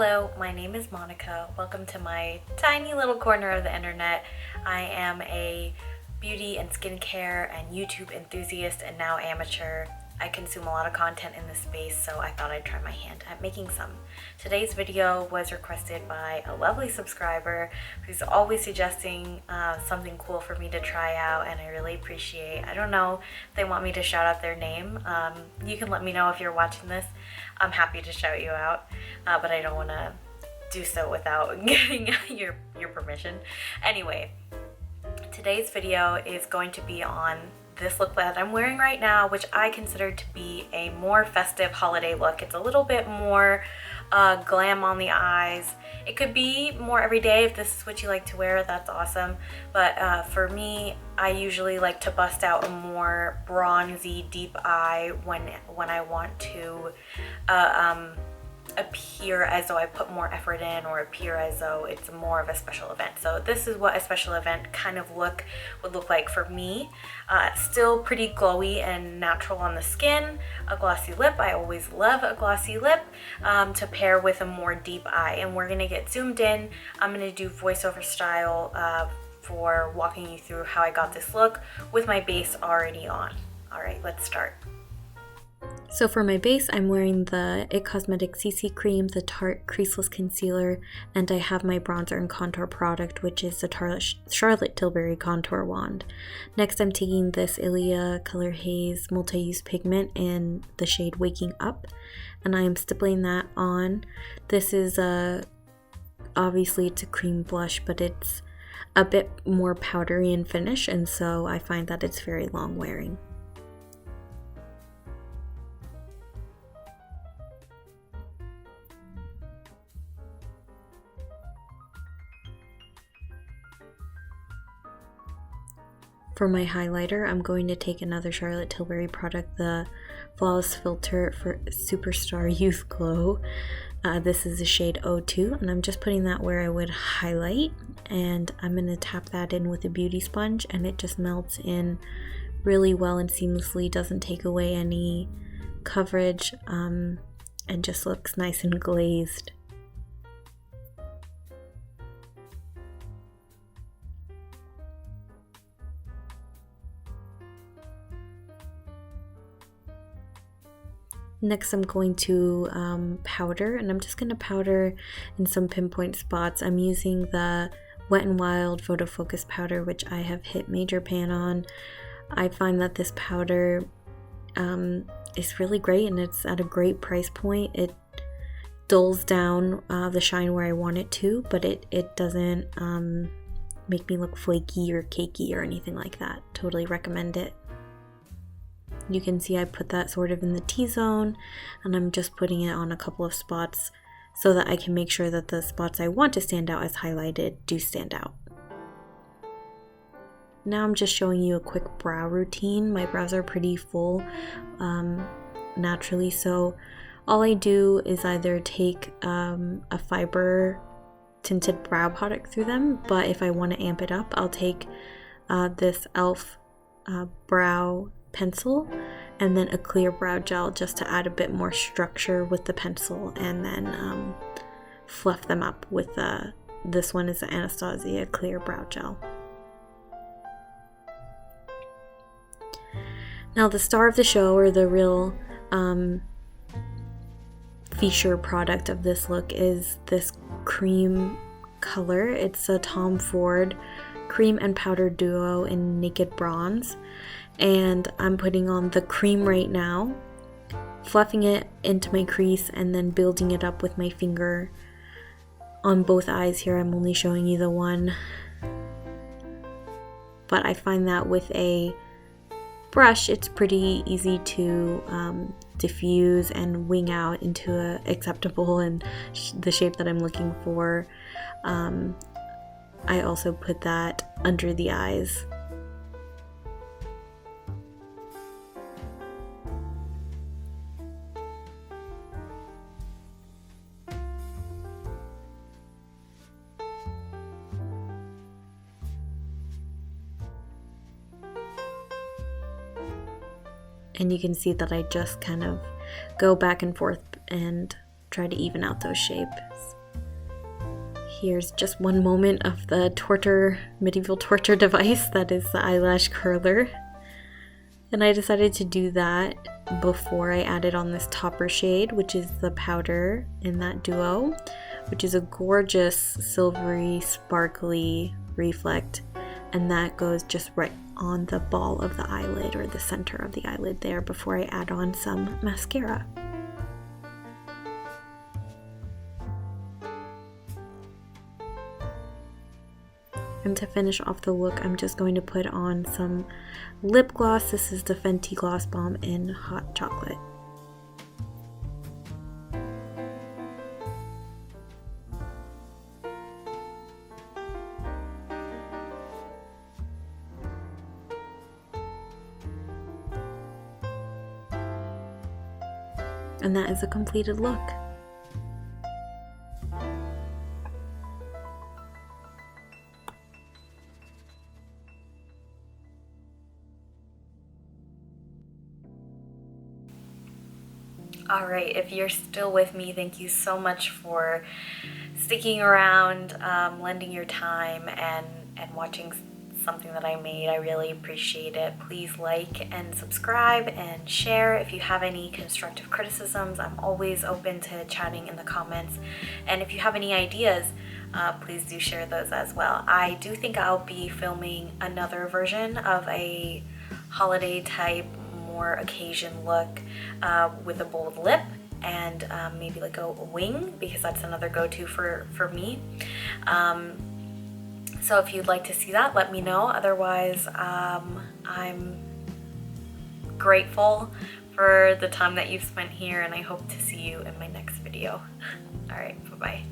Hello, my name is Monica. Welcome to my tiny little corner of the internet. I am a beauty and skincare and YouTube enthusiast and now amateur. I consume a lot of content in this space, so I thought I'd try my hand at making some. Today's video was requested by a lovely subscriber who's always suggesting something cool for me to try out, and I really appreciate. I don't know if they want me to shout out their name. You can let me know if you're watching this. I'm happy to shout you out, but I don't want to do so without getting your permission. Anyway, today's video is going to be on this look that I'm wearing right now, which I consider to be a more festive holiday look. It's a little bit more glam on the eyes. It could be more everyday if this is what you like to wear, that's awesome. But for me, I usually like to bust out a more bronzy deep eye when I want to appear as though I put more effort in, or appear as though it's more of a special event. So this is what a special event kind of look would look like for me. Still pretty glowy and natural on the skin. A glossy lip. I always love a glossy lip to pair with a more deep eye. And we're gonna get zoomed in. I'm gonna do voiceover style for walking you through how I got this look with my base already on. All right, let's start. So for my base, I'm wearing the IT Cosmetics CC Cream, the Tarte Creaseless Concealer, and I have my bronzer and contour product, which is the Charlotte Tilbury Contour Wand. Next, I'm taking this Ilia Color Haze Multi-Use Pigment in the shade Waking Up, and I am stippling that on. This is obviously it's a cream blush, but it's a bit more powdery in finish, and so I find that it's very long wearing. For my highlighter, I'm going to take another Charlotte Tilbury product, the Flawless Filter for Superstar Youth Glow. This is the shade 02, and I'm just putting that where I would highlight, and I'm going to tap that in with a beauty sponge, and it just melts in really well and seamlessly, doesn't take away any coverage, and just looks nice and glazed. Next, I'm going to powder, and I'm just going to powder in some pinpoint spots. I'm using the Wet n Wild Photo Focus powder, which I have hit major pan on. I find that this powder is really great, and it's at a great price point. It dulls down the shine where I want it to, but it doesn't make me look flaky or cakey or anything like that. Totally recommend it. You can see I put that sort of in the T-zone, and I'm just putting it on a couple of spots so that I can make sure that the spots I want to stand out as highlighted do stand out. Now I'm just showing you a quick brow routine. My brows are pretty full naturally, so all I do is either take a fiber tinted brow product through them, but if I want to amp it up, I'll take this e.l.f. brow pencil and then a clear brow gel just to add a bit more structure with the pencil, and then fluff them up with this one is the Anastasia clear brow gel. Now the star of the show, or the real feature product of this look, is this cream color. It's a Tom Ford cream and powder duo in Naked Bronze, and I'm putting on the cream right now, fluffing it into my crease, and then building it up with my finger on both eyes here. I'm only showing you the one, but I find that with a brush it's pretty easy to diffuse and wing out into a acceptable and the shape that I'm looking for. I also put that under the eyes. And you can see that I just kind of go back and forth and try to even out those shapes. Here's just one moment of the medieval torture device that is the eyelash curler. And I decided to do that before I added on this topper shade, which is the powder in that duo, which is a gorgeous silvery, sparkly reflect. And that goes just right on the ball of the eyelid, or the center of the eyelid there, before I add on some mascara. And to finish off the look, I'm just going to put on some lip gloss. This is the Fenty Gloss Bomb in Hot Chocolate. And that is a completed look. Alright, if you're still with me, thank you so much for sticking around, lending your time, and watching something that I made. I really appreciate it. Please like and subscribe and share. If you have any constructive criticisms, I'm always open to chatting in the comments. And if you have any ideas, please do share those as well. I do think I'll be filming another version of a holiday type, more occasion look with a bold lip and maybe like a wing, because that's another go-to for me. So if you'd like to see that, let me know. Otherwise, I'm grateful for the time that you've spent here, and I hope to see you in my next video. All right, bye-bye.